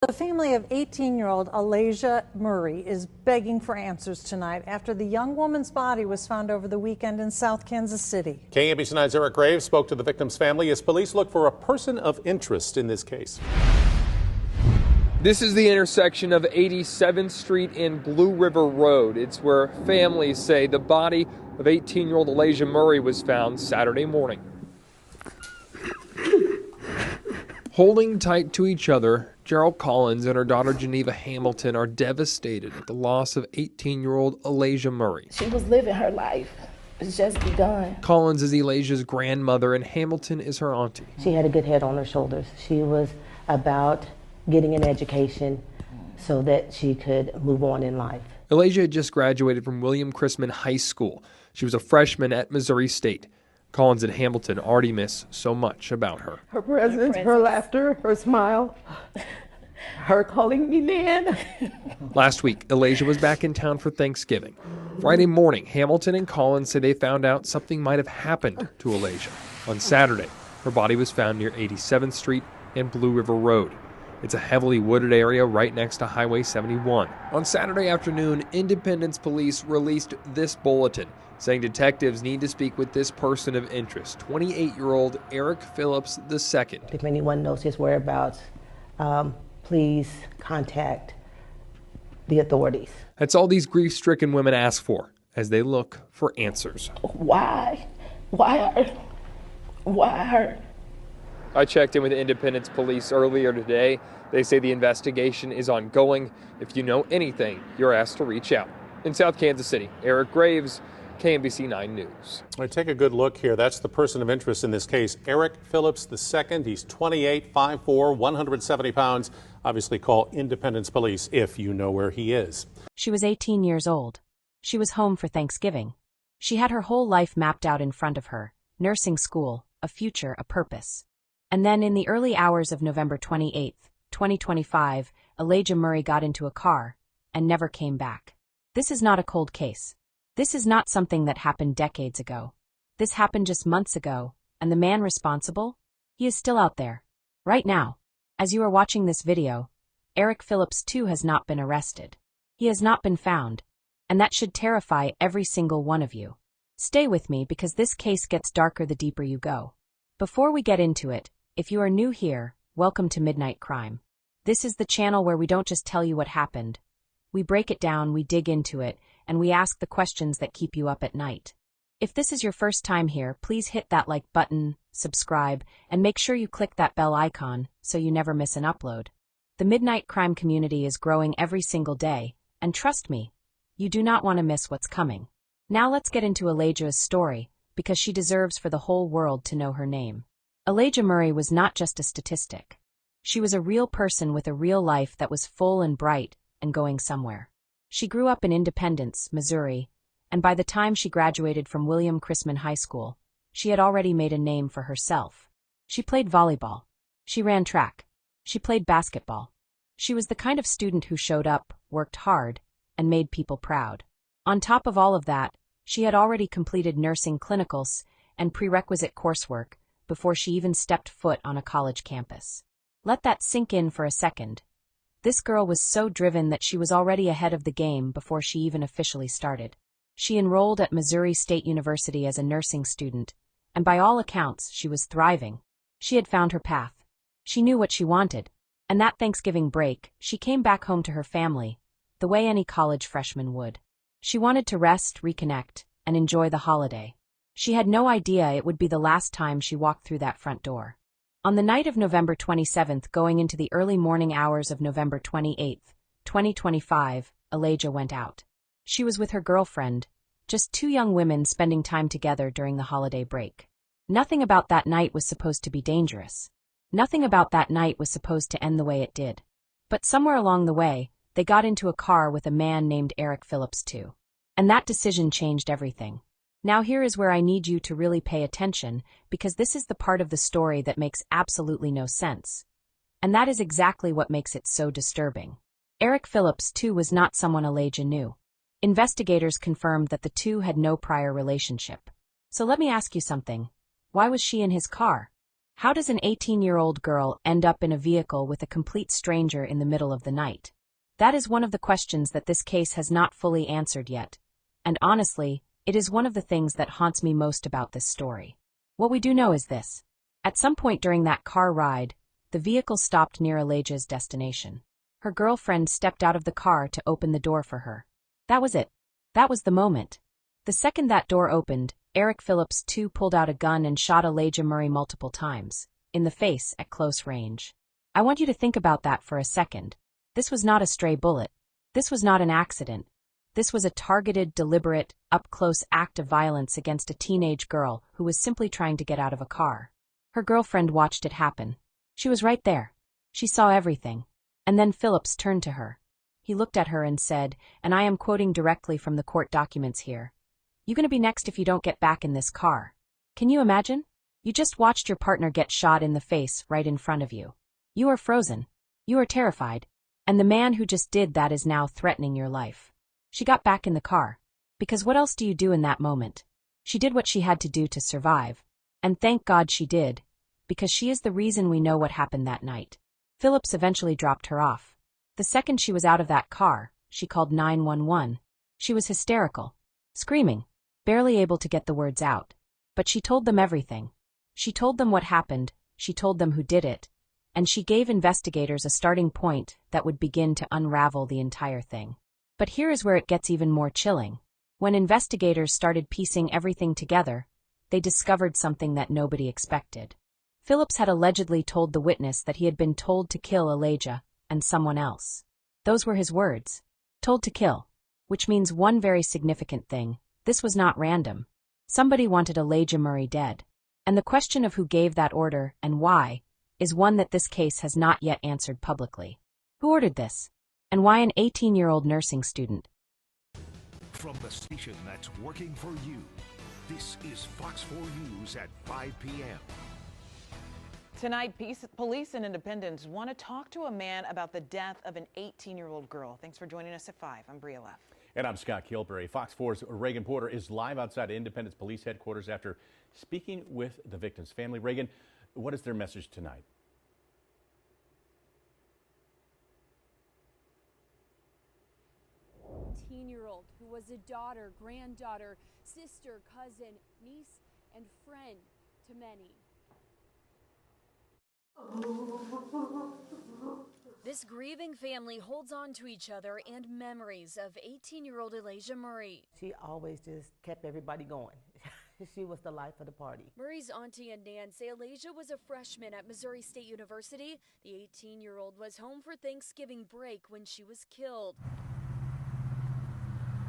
The family of 18-year-old Elayjah Murray is begging for answers tonight after the young woman's body was found over the weekend in South Kansas City. KABC 9's Eric Graves spoke to the victim's family as police look for a person of interest in this case. This is the intersection of 87th Street and Blue River Road. It's where families say the body of 18-year-old Elayjah Murray was found Saturday morning. Holding tight to each other, Gerald Collins and her daughter Geneva Hamilton are devastated at the loss of 18-year-old Elayjah Murray. She was living her life. It's just begun. Collins is Elayjah's grandmother and Hamilton is her auntie. She had a good head on her shoulders. She was about getting an education so that she could move on in life. Elayjah had just graduated from William Chrisman High School. She was a freshman at Missouri State. Collins and Hamilton already miss so much about her. Her presence, her laughter, her smile, her calling me Nan. Last week, Elayjah was back in town for Thanksgiving. Friday morning, Hamilton and Collins say they found out something might have happened to Elayjah. On Saturday, her body was found near 87th Street and Blue River Road. It's a heavily wooded area right next to Highway 71. On Saturday afternoon, Independence Police released this bulletin saying detectives need to speak with this person of interest, 28-year-old Eric Phillips II. If anyone knows his whereabouts, please contact the authorities. That's all these grief-stricken women ask for as they look for answers. Why? Why her? I checked in with Independence Police earlier today. They say the investigation is ongoing. If you know anything, you're asked to reach out. In South Kansas City, Eric Graves, KABC 9 News. All right, take a good look here. That's the person of interest in this case, Eric Phillips II. He's 28, 5'4", 170 pounds. Obviously call Independence Police if you know where he is. She was 18 years old. She was home for Thanksgiving. She had her whole life mapped out in front of her, nursing school, a future, a purpose. And then in the early hours of November 28, 2025, Elayjah Murray got into a car and never came back. This is not a cold case. This is not something that happened decades ago. This happened just months ago, and the man responsible? He is still out there. Right now. As you are watching this video, Eric Phillips II has not been arrested. He has not been found. And that should terrify every single one of you. Stay with me because this case gets darker the deeper you go. Before we get into it, if you are new here, welcome to Midnight Crime. This is the channel where we don't just tell you what happened. We break it down, we dig into it, and we ask the questions that keep you up at night. If this is your first time here, please hit that like button, subscribe, and make sure you click that bell icon so you never miss an upload. The Midnight Crime community is growing every single day, and trust me, you do not want to miss what's coming. Now let's get into Elayjah's story, because she deserves for the whole world to know her name. Elayjah Murray was not just a statistic. She was a real person with a real life that was full and bright and going somewhere. She grew up in Independence, Missouri, and by the time she graduated from William Chrisman High School, she had already made a name for herself. She played volleyball. She ran track. She played basketball. She was the kind of student who showed up, worked hard, and made people proud. On top of all of that, she had already completed nursing clinicals and prerequisite coursework before she even stepped foot on a college campus. Let that sink in for a second. This girl was so driven that she was already ahead of the game before she even officially started. She enrolled at Missouri State University as a nursing student, and by all accounts, she was thriving. She had found her path. She knew what she wanted, and that Thanksgiving break, she came back home to her family, the way any college freshman would. She wanted to rest, reconnect, and enjoy the holiday. She had no idea it would be the last time she walked through that front door. On the night of November 27th, going into the early morning hours of November 28th, 2025, Elayjah went out. She was with her girlfriend, just two young women spending time together during the holiday break. Nothing about that night was supposed to be dangerous. Nothing about that night was supposed to end the way it did. But somewhere along the way, they got into a car with a man named Eric Phillips II. And that decision changed everything. Now here is where I need you to really pay attention, because this is the part of the story that makes absolutely no sense. And that is exactly what makes it so disturbing. Eric Phillips II was not someone Elayjah knew. Investigators confirmed that the two had no prior relationship. So let me ask you something. Why was she in his car? How does an 18-year-old girl end up in a vehicle with a complete stranger in the middle of the night? That is one of the questions that this case has not fully answered yet. And honestly, it is one of the things that haunts me most about this story. What we do know is this. At some point during that car ride, the vehicle stopped near Elayjah's destination. Her girlfriend stepped out of the car to open the door for her. That was it. That was the moment. The second that door opened, Eric Phillips II pulled out a gun and shot Elayjah Murray multiple times, in the face at close range. I want you to think about that for a second. This was not a stray bullet. This was not an accident. This was a targeted, deliberate, up-close act of violence against a teenage girl who was simply trying to get out of a car. Her girlfriend watched it happen. She was right there. She saw everything. And then Phillips turned to her. He looked at her and said, and I am quoting directly from the court documents here, "You're going to be next if you don't get back in this car." Can you imagine? You just watched your partner get shot in the face right in front of you. You are frozen. You are terrified. And the man who just did that is now threatening your life. She got back in the car. Because what else do you do in that moment? She did what she had to do to survive. And thank God she did, because she is the reason we know what happened that night. Phillips eventually dropped her off. The second she was out of that car, she called 911. She was hysterical, screaming, barely able to get the words out. But she told them everything. She told them what happened, she told them who did it, and she gave investigators a starting point that would begin to unravel the entire thing. But here is where it gets even more chilling. When investigators started piecing everything together, they discovered something that nobody expected. Phillips had allegedly told the witness that he had been told to kill Elayjah and someone else. Those were his words. Told to kill. Which means one very significant thing. This was not random. Somebody wanted Elayjah Murray dead. And the question of who gave that order and why is one that this case has not yet answered publicly. Who ordered this? And why an 18-year-old nursing student? From the station that's working for you, this is Fox 4 News at 5 p.m. Tonight, police in Independence want to talk to a man about the death of an 18-year-old girl. Thanks for joining us at 5. I'm Bria Leff. And I'm Scott Kilbury. Fox 4's Reagan Porter is live outside Independence Police Headquarters after speaking with the victim's family. Reagan, what is their message tonight? 18-year-old who was a daughter, granddaughter, sister, cousin, niece, and friend to many. This grieving family holds on to each other and memories of 18-year-old Elayjah Murray. She always just kept everybody going. She was the life of the party. Murray's auntie and Nan say Elayjah was a freshman at Missouri State University. The 18-year-old was home for Thanksgiving break when she was killed.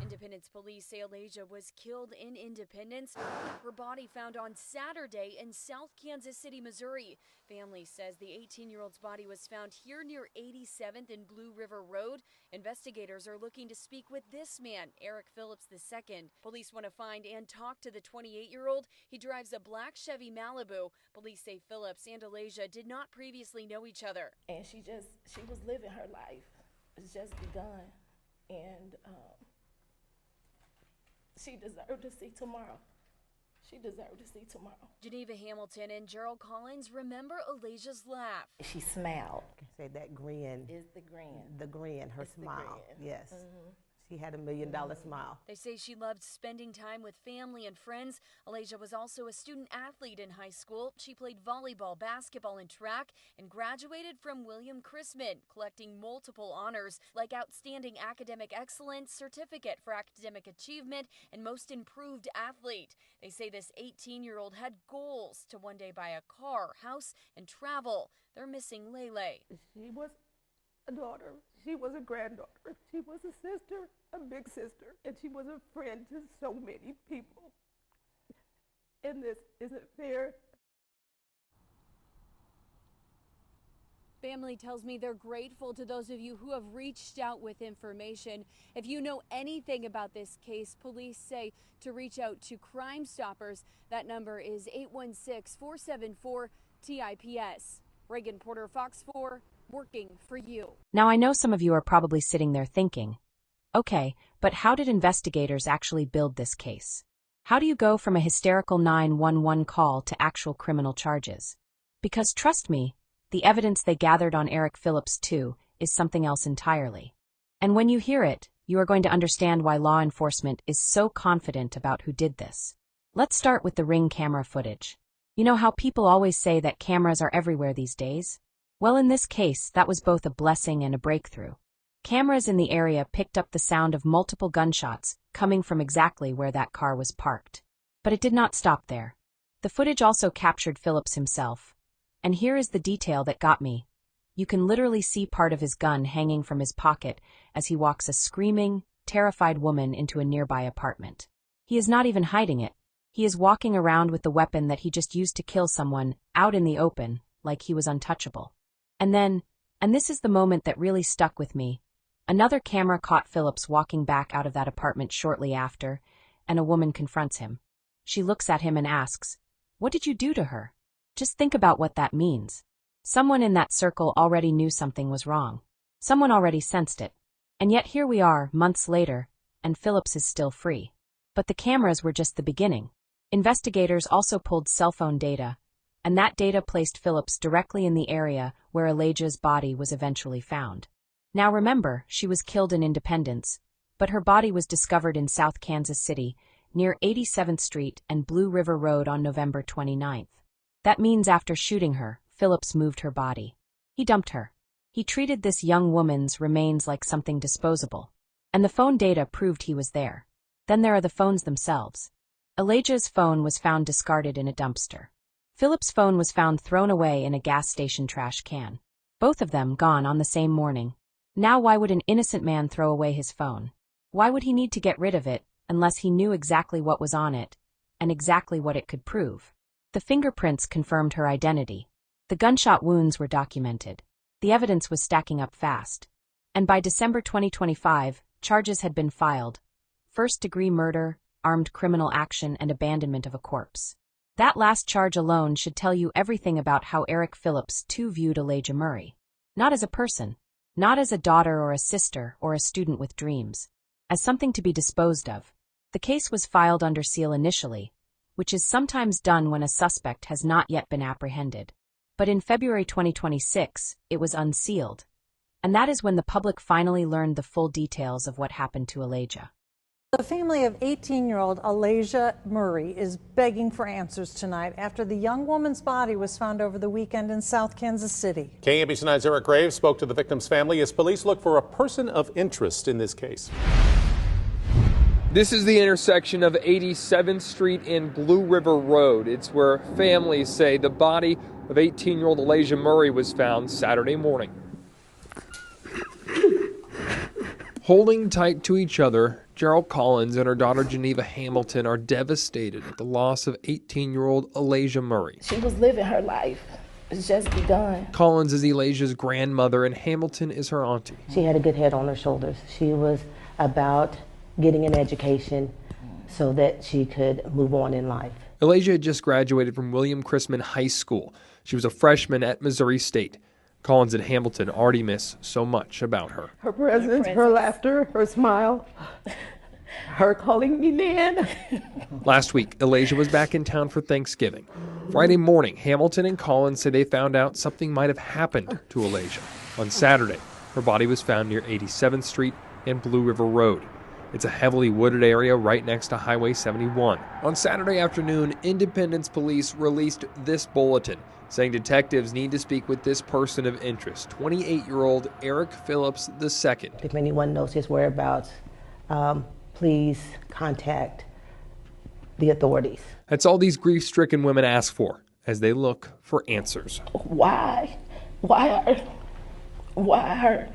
Independence police say Elayjah was killed in Independence. Her body found on Saturday in South Kansas City, Missouri. Family says the 18-year-old's body was found here near 87th and Blue River Road. Investigators are looking to speak with this man, Eric Phillips II. Police want to find and talk to the 28-year-old. He drives a black Chevy Malibu. Police say Phillips and Elayjah did not previously know each other. And she was living her life. It's just begun. And she deserved to see tomorrow. She deserved to see tomorrow. Geneva Hamilton and Gerald Collins remember Elayjah's laugh. She smiled. Say that grin. Is the grin. The grin, her smile. Yes. Mm-hmm. She had $1 million smile. They say she loved spending time with family and friends. Elayjah was also a student athlete in high school. She played volleyball, basketball, and track, and graduated from William Chrisman, collecting multiple honors like Outstanding Academic Excellence, Certificate for Academic Achievement, and Most Improved Athlete. They say this 18-year-old had goals to one day buy a car, house, and travel. They're missing Lele. She was a daughter. She was a granddaughter. She was a sister, a big sister, and she was a friend to so many people. And this isn't fair. Family tells me they're grateful to those of you who have reached out with information. If you know anything about this case, police say to reach out to Crime Stoppers. That number is 816-474-TIPS. Reagan Porter, Fox 4, working for you. Now I know some of you are probably sitting there thinking, okay, but how did investigators actually build this case? How do you go from a hysterical 911 call to actual criminal charges? Because trust me, the evidence they gathered on Eric Phillips II is something else entirely. And when you hear it, you are going to understand why law enforcement is so confident about who did this. Let's start with the Ring camera footage. You know how people always say that cameras are everywhere these days? Well, in this case, that was both a blessing and a breakthrough. Cameras in the area picked up the sound of multiple gunshots coming from exactly where that car was parked. But it did not stop there. The footage also captured Phillips himself. And here is the detail that got me. You can literally see part of his gun hanging from his pocket as he walks a screaming, terrified woman into a nearby apartment. He is not even hiding it. He is walking around with the weapon that he just used to kill someone out in the open, like he was untouchable. And then, and this is the moment that really stuck with me, another camera caught Phillips walking back out of that apartment shortly after, and a woman confronts him. She looks at him and asks, "What did you do to her?" Just think about what that means. Someone in that circle already knew something was wrong. Someone already sensed it. And yet here we are, months later, and Phillips is still free. But the cameras were just the beginning. Investigators also pulled cell phone data, and that data placed Phillips directly in the area where Elayjah's body was eventually found. Now remember, she was killed in Independence, but her body was discovered in South Kansas City, near 87th Street and Blue River Road on November 29th. That means after shooting her, Phillips moved her body. He dumped her. He treated this young woman's remains like something disposable. And the phone data proved he was there. Then there are the phones themselves. Elayjah's phone was found discarded in a dumpster. Phillips' phone was found thrown away in a gas station trash can. Both of them gone on the same morning. Now why would an innocent man throw away his phone? Why would he need to get rid of it unless he knew exactly what was on it and exactly what it could prove? The fingerprints confirmed her identity. The gunshot wounds were documented. The evidence was stacking up fast. And by December 2025, charges had been filed. First-degree murder, armed criminal action, and abandonment of a corpse. That last charge alone should tell you everything about how Eric Phillips II viewed Elayjah Murray. Not as a person. Not as a daughter or a sister or a student with dreams. As something to be disposed of. The case was filed under seal initially, which is sometimes done when a suspect has not yet been apprehended. But in February 2026, it was unsealed. And that is when the public finally learned the full details of what happened to Elayjah. The family of 18-year-old Elayjah Murray is begging for answers tonight after the young woman's body was found over the weekend in South Kansas City. KMBC 9's Eric Graves spoke to the victim's family as police look for a person of interest in this case. This is the intersection of 87th Street and Blue River Road. It's where families say the body of 18-year-old Elayjah Murray was found Saturday morning. Holding tight to each other, Gerald Collins and her daughter Geneva Hamilton are devastated at the loss of 18-year-old Elayjah Murray. She was living her life. It's just begun. Collins is Elayjah's grandmother and Hamilton is her auntie. She had a good head on her shoulders. She was about getting an education so that she could move on in life. Elayjah had just graduated from William Chrisman High School. She was a freshman at Missouri State. Collins and Hamilton already miss so much about her. Her presence, her laughter, her smile, her calling me Nan. Last week, Elayjah was back in town for Thanksgiving. Friday morning, Hamilton and Collins say they found out something might have happened to Elayjah. On Saturday, her body was found near 87th Street and Blue River Road. It's a heavily wooded area right next to Highway 71. On Saturday afternoon, Independence Police released this bulletin saying detectives need to speak with this person of interest, 28-year-old Eric Phillips II. If anyone knows his whereabouts, please contact the authorities. That's all these grief-stricken women ask for as they look for answers. Why? Why her?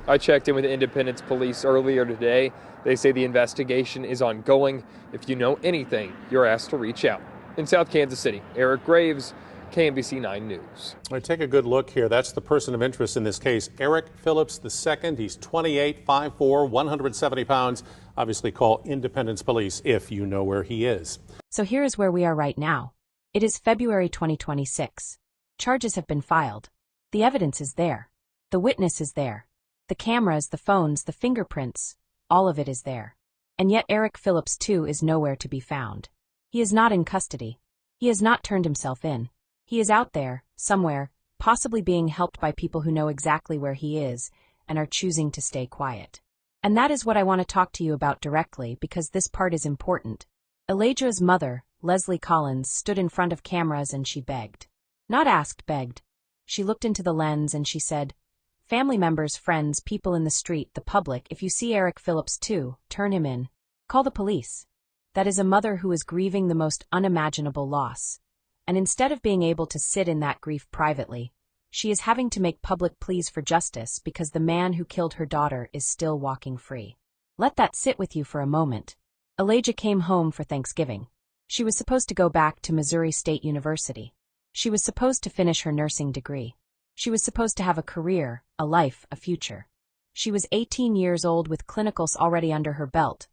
I checked in with Independence Police earlier today. They say the investigation is ongoing. If you know anything, you're asked to reach out. In South Kansas City, Eric Graves, KMBC 9 News. All right, take a good look here. That's the person of interest in this case, Eric Phillips II. He's 28, 5'4", 170 pounds. Obviously call Independence Police if you know where he is. So here is where we are right now. It is February 2026. Charges have been filed. The evidence is there. The witness is there. The cameras, the phones, the fingerprints, all of it is there. And yet Eric Phillips II is nowhere to be found. He is not in custody. He has not turned himself in. He is out there, somewhere, possibly being helped by people who know exactly where he is and are choosing to stay quiet. And that is what I want to talk to you about directly because this part is important. Elayjah's mother, Leslie Collins, stood in front of cameras and she begged. Not asked, begged. She looked into the lens and she said, "Family members, friends, people in the street, the public, if you see Eric Phillips II, turn him in. Call the police." That is a mother who is grieving the most unimaginable loss. And instead of being able to sit in that grief privately, she is having to make public pleas for justice because the man who killed her daughter is still walking free. Let that sit with you for a moment. Elayjah came home for Thanksgiving. She was supposed to go back to Missouri State University. She was supposed to finish her nursing degree. She was supposed to have a career, a life, a future. She was 18 years old with clinicals already under her belt,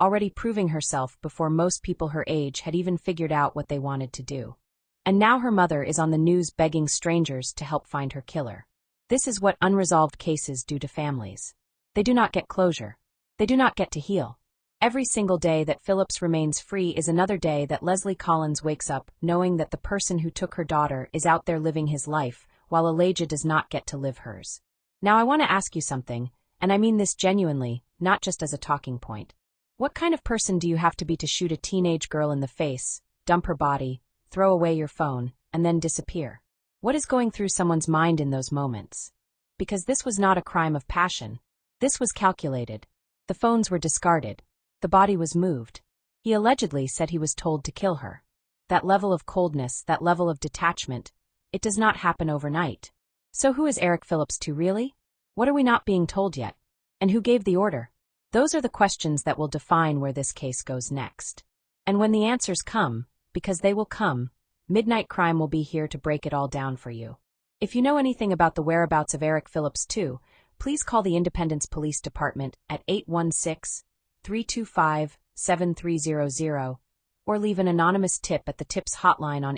already proving herself before most people her age had even figured out what they wanted to do. And now her mother is on the news begging strangers to help find her killer. This is what unresolved cases do to families. They do not get closure. They do not get to heal. Every single day that Phillips remains free is another day that Leslie Collins wakes up knowing that the person who took her daughter is out there living his life, while Elayjah does not get to live hers. Now I want to ask you something, and I mean this genuinely, not just as a talking point. What kind of person do you have to be to shoot a teenage girl in the face, dump her body, throw away your phone, and then disappear? What is going through someone's mind in those moments? Because this was not a crime of passion. This was calculated. The phones were discarded. The body was moved. He allegedly said he was told to kill her. That level of coldness, that level of detachment, it does not happen overnight. So who is Eric Phillips II really? What are we not being told yet? And who gave the order? Those are the questions that will define where this case goes next. And when the answers come, because they will come, Midnight Crime will be here to break it all down for you. If you know anything about the whereabouts of Eric Phillips II, please call the Independence Police Department at 816-325-7300 or leave an anonymous tip at the TIPS hotline on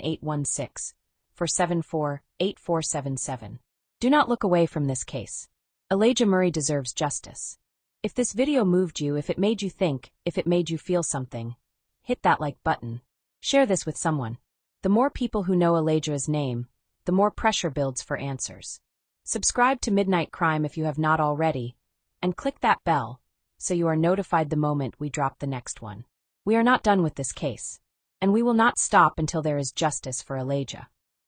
816-474-8477. Do not look away from this case. Elayjah Murray deserves justice. If this video moved you, if it made you think, if it made you feel something, hit that like button. Share this with someone. The more people who know Elayjah's name, the more pressure builds for answers. Subscribe to Midnight Crime if you have not already, and click that bell so you are notified the moment we drop the next one. We are not done with this case, and we will not stop until there is justice for Elayjah.